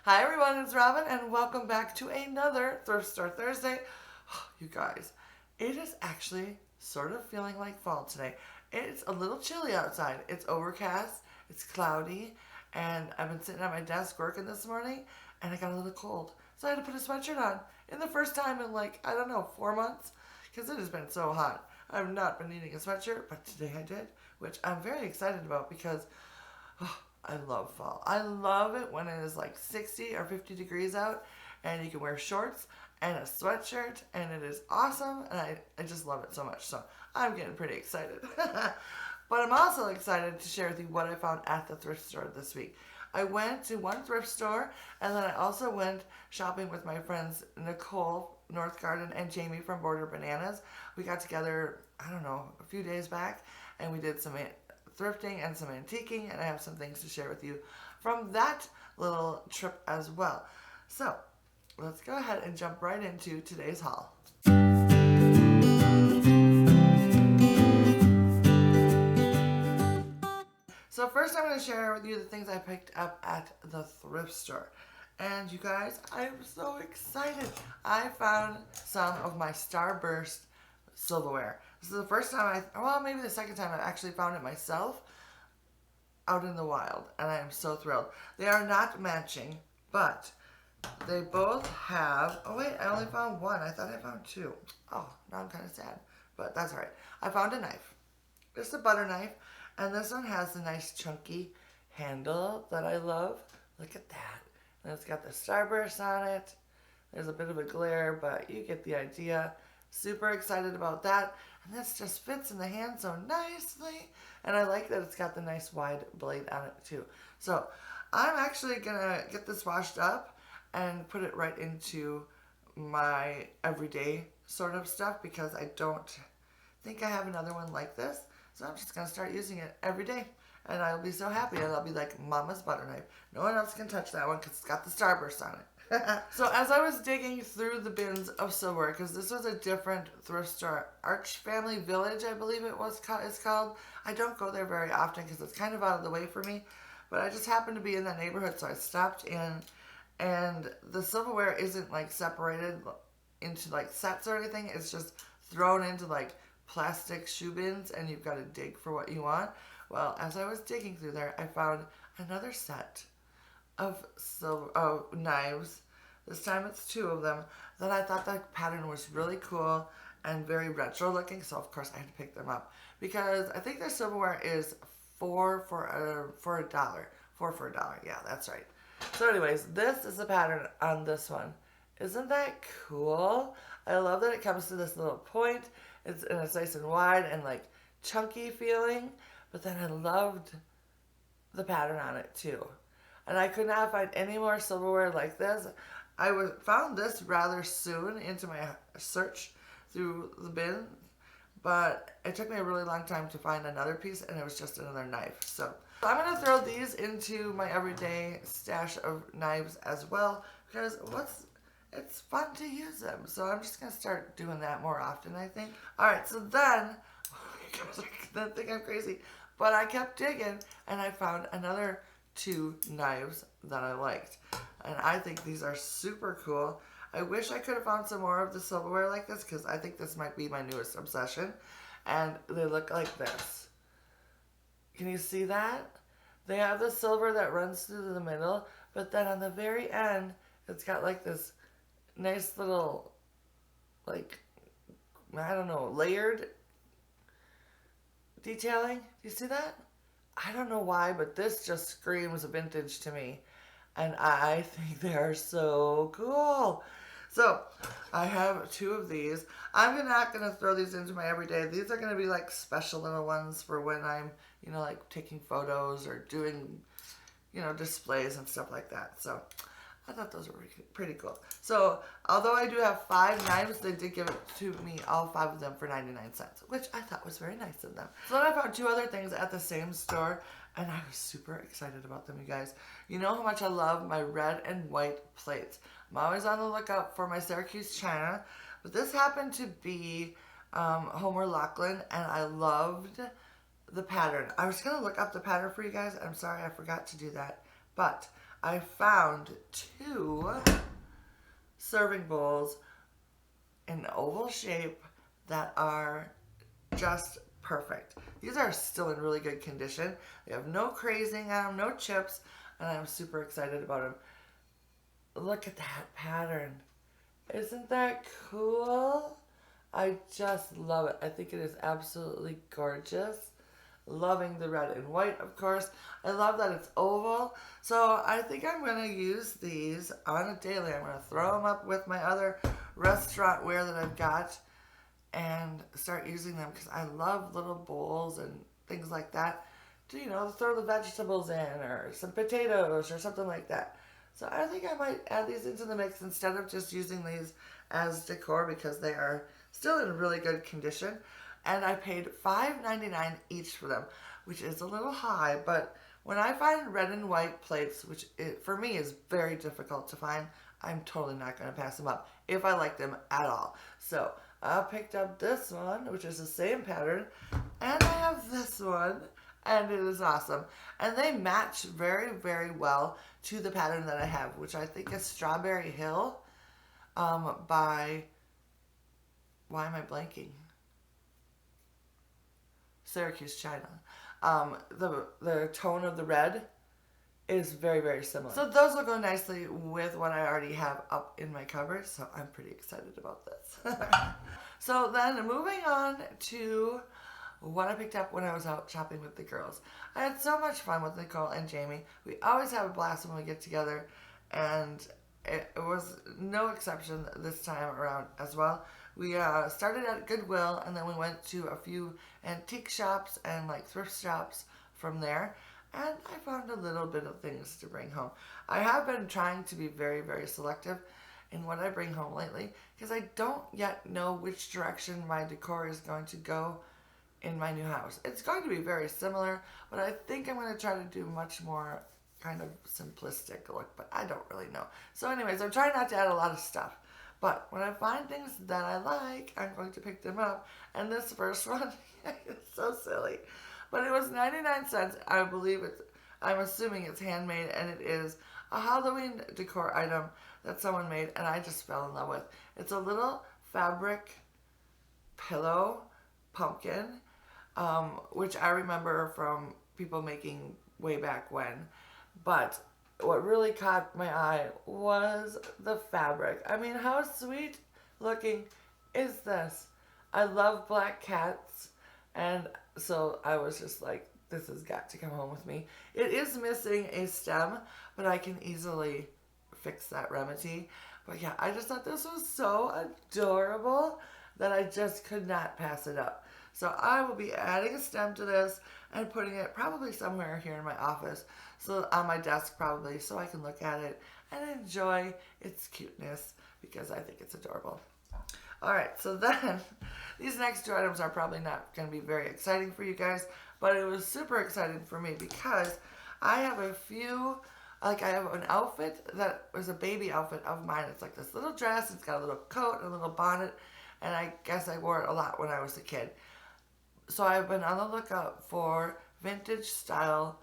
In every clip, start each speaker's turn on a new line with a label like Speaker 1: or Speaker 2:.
Speaker 1: Hi everyone, it's Robin and welcome back to another Thrift Store Thursday. You guys, it is actually sort of feeling like fall today. It's a little chilly outside. It's overcast, it's cloudy, and I've been sitting at my desk working this morning and I got a little cold. So I had to put a sweatshirt on. In the first time in like, I don't know, 4 months, because it has been so hot. I've not been needing a sweatshirt, but today I did, which I'm very excited about because I love fall. I love it when it is like 60 or 50 degrees out and you can wear shorts and a sweatshirt and it is awesome and I just love it so much. So I'm getting pretty excited. But I'm also excited to share with you what I found at the thrift store this week. I went to one thrift store and then I also went shopping with my friends Nicole Northgarden and Jamie from Border Bananas. We got together, I don't know, a few days back and we did some thrifting and some antiquing, and I have some things to share with you from that little trip as well. So let's go ahead and jump right into today's haul. So first I'm going to share with you the things I picked up at the thrift store. And you guys, I'm so excited. I found some of my Starburst silverware. This is the first time maybe the second time I've actually found it myself out in the wild, and I am so thrilled. They are not matching, but they both have, oh wait, I only found one. I thought I found two. Oh, now I'm kind of sad, but that's all right. I found a knife. Just a butter knife, and this one has a nice chunky handle that I love. Look at that. And it's got the Starburst on it. There's a bit of a glare, but you get the idea. Super excited about that. And this just fits in the hand so nicely. And I like that it's got the nice wide blade on it too. So I'm actually gonna get this washed up and put it right into my everyday sort of stuff because I don't think I have another one like this. So I'm just gonna start using it every day. And I'll be so happy and I'll be like Mama's butter knife. No one else can touch that one because it's got the Starburst on it. So as I was digging through the bins of silverware, because this was a different thrift store, Arch Family Village, I believe it's called. I don't go there very often because it's kind of out of the way for me, but I just happened to be in that neighborhood, so I stopped in, and the silverware isn't like separated into like sets or anything. It's just thrown into like plastic shoe bins, and you've got to dig for what you want. Well, as I was digging through there, I found another set of knives. This time it's two of them. That I thought the pattern was really cool and very retro looking, so of course I had to pick them up because I think their silverware is $4 for a dollar. $4 for a dollar. Yeah, that's right. So anyways, this is the pattern on this one. Isn't that cool? I love that it comes to this little point. It's nice and wide and like chunky feeling, but then I loved the pattern on it too. And I could not find any more silverware like this. I found this rather soon into my search through the bin, but it took me a really long time to find another piece, and it was just another knife. So I'm going to throw these into my everyday stash of knives as well, because it's fun to use them. So I'm just going to start doing that more often, I think. Alright, so then, I think I'm crazy, but I kept digging, and I found another two knives that I liked, and I think these are super cool. I wish I could have found some more of the silverware like this because I think this might be my newest obsession, and they look like this. Can you see that? They have the silver that runs through the middle, but then on the very end it's got like this nice little, like, I don't know, layered detailing. Do you see that? I don't know why, but this just screams vintage to me. And I think they are so cool. So, I have two of these. I'm not going to throw these into my everyday. These are going to be like special little ones for when I'm, like taking photos or doing, displays and stuff like that. So, I thought those were pretty cool. So, although I do have 5 knives, they did give it to me, all 5 of them, for 99 cents, which I thought was very nice of them. So then I found 2 other things at the same store, and I was super excited about them, you guys. You know how much I love my red and white plates. I'm always on the lookout for my Syracuse china, but this happened to be Homer Lachlan, and I loved the pattern. I was going to look up the pattern for you guys. I'm sorry I forgot to do that, but I found 2 serving bowls in oval shape that are just perfect. These are still in really good condition. They have no crazing on them, no chips, and I'm super excited about them. Look at that pattern. Isn't that cool? I just love it. I think it is absolutely gorgeous. Loving the red and white, of course. I love that it's oval. So I think I'm going to use these on a daily. I'm going to throw them up with my other restaurant ware that I've got and start using them because I love little bowls and things like that to, you know, throw the vegetables in or some potatoes or something like that. So I think I might add these into the mix instead of just using these as decor because they are still in really good condition. And I paid $5.99 each for them, which is a little high, but when I find red and white plates, which for me is very difficult to find, I'm totally not going to pass them up if I like them at all. So I picked up this one, which is the same pattern, and I have this one, and it is awesome. And they match very, very well to the pattern that I have, which I think is Strawberry Hill by, why am I blanking? Syracuse, China. The tone of the red is very, very similar. So those will go nicely with what I already have up in my cupboard. So I'm pretty excited about this. So then moving on to what I picked up when I was out shopping with the girls. I had so much fun with Nicole and Jamie. We always have a blast when we get together, and it was no exception this time around as well. We started at Goodwill, and then we went to a few antique shops and like thrift shops from there, and I found a little bit of things to bring home. I have been trying to be very, very selective in what I bring home lately because I don't yet know which direction my decor is going to go in my new house. It's going to be very similar, but I think I'm going to try to do much more kind of simplistic look, but I don't really know. So anyways, I'm trying not to add a lot of stuff. But when I find things that I like, I'm going to pick them up. And this first one, it's so silly. But it was 99 cents. I believe I'm assuming it's handmade, and it is a Halloween decor item that someone made, and I just fell in love with. It's a little fabric pillow pumpkin, which I remember from people making way back when. But what really caught my eye was the fabric. I mean, how sweet looking is this? I love black cats, and so I was just like, this has got to come home with me. It is missing a stem, but I can easily fix that remedy. But yeah, I just thought this was so adorable that I just could not pass it up. So I will be adding a stem to this and putting it probably somewhere here in my office, so on my desk probably, so I can look at it and enjoy its cuteness because I think it's adorable. Alright, so then these next 2 items are probably not going to be very exciting for you guys, but it was super exciting for me because I have a few, like I have an outfit that was a baby outfit of mine. It's like this little dress, it's got a little coat, a little bonnet, and I guess I wore it a lot when I was a kid. So I've been on the lookout for vintage style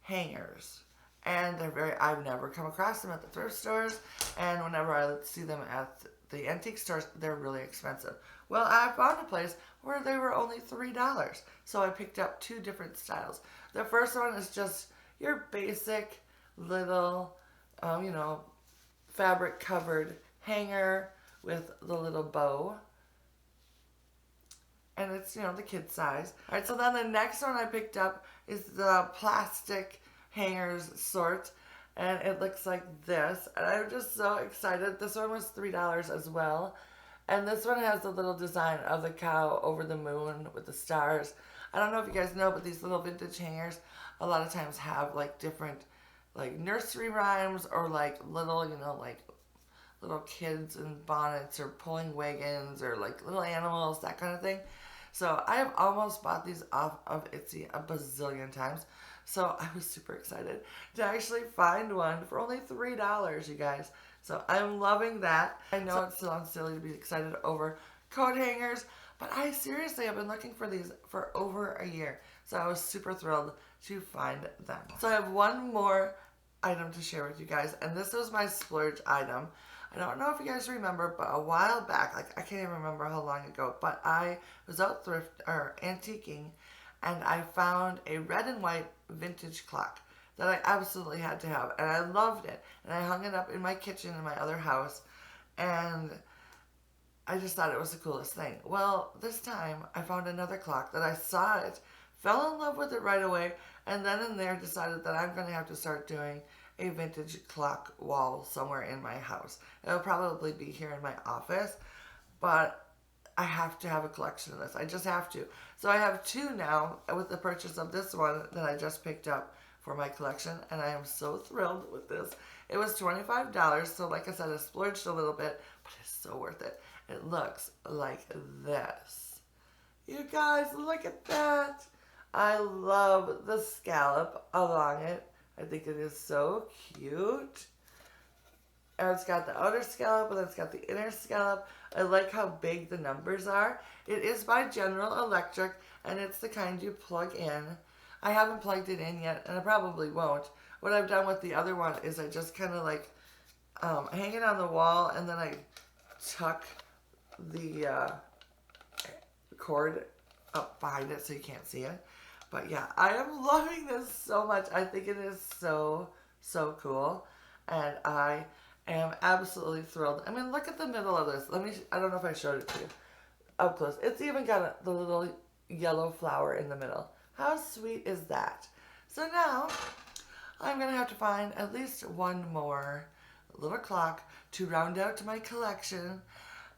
Speaker 1: hangers, and I've never come across them at the thrift stores, and whenever I see them at the antique stores, they're really expensive. Well, I found a place where they were only $3, so I picked up 2 different styles. The first one is just your basic little, fabric covered hanger with the little bow. And it's, the kid size. Alright, so then the next one I picked up is the plastic hangers sort. And it looks like this. And I'm just so excited. This one was $3 as well. And this one has the little design of the cow over the moon with the stars. I don't know if you guys know, but these little vintage hangers a lot of times have like different like nursery rhymes or like little, like little kids in bonnets or pulling wagons or like little animals, that kind of thing. So I have almost bought these off of Etsy a bazillion times. So I was super excited to actually find one for only $3, you guys. So I'm loving that. I know it sounds silly to be excited over coat hangers, but I seriously have been looking for these for over a year. So I was super thrilled to find them. So I have one more item to share with you guys, and this was my splurge item. I don't know if you guys remember, but a while back, like I can't even remember how long ago, but I was out antiquing, and I found a red and white vintage clock that I absolutely had to have, and I loved it, and I hung it up in my kitchen in my other house, and I just thought it was the coolest thing. Well, this time I found another clock that I saw it, fell in love with it right away, and then and there decided that I'm going to have to start doing a vintage clock wall somewhere in my house. It'll probably be here in my office, but I have to have a collection of this. I just have to. So I have two now with the purchase of this one that I just picked up for my collection, and I am so thrilled with this. It was $25, so like I said, I splurged a little bit, but it's so worth it. It looks like this. You guys, look at that. I love the scallop along it. I think it is so cute. And it's got the outer scallop and it's got the inner scallop. I like how big the numbers are. It is by General Electric, and it's the kind you plug in. I haven't plugged it in yet, and I probably won't. What I've done with the other one is I just kind of like hang it on the wall, and then I tuck the cord up behind it so you can't see it. But yeah, I am loving this so much. I think it is so, so cool. And I am absolutely thrilled. I mean, look at the middle of this. I don't know if I showed it to you up close. It's even got the little yellow flower in the middle. How sweet is that? So now, I'm going to have to find at least one more little clock to round out to my collection.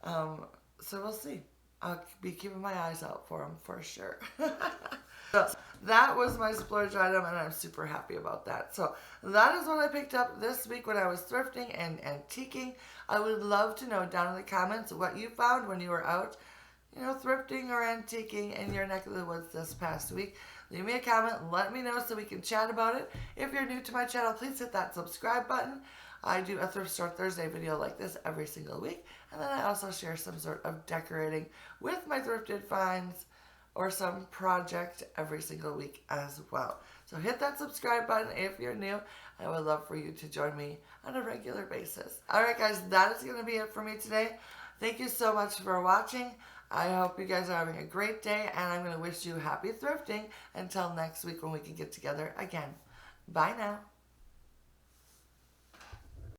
Speaker 1: So we'll see. I'll be keeping my eyes out for them for sure. So that was my splurge item, and I'm super happy about that. So that is what I picked up this week when I was thrifting and antiquing. I would love to know down in the comments what you found when you were out, thrifting or antiquing in your neck of the woods this past week. Leave me a comment, let me know so we can chat about it. If you're new to my channel, please hit that subscribe button. I do a Thrift Store Thursday video like this every single week, and then I also share some sort of decorating with my thrifted finds or some project every single week as well. So hit that subscribe button if you're new. I would love for you to join me on a regular basis. Alright guys, that is going to be it for me today. Thank you so much for watching. I hope you guys are having a great day, and I'm going to wish you happy thrifting until next week when we can get together again. Bye now.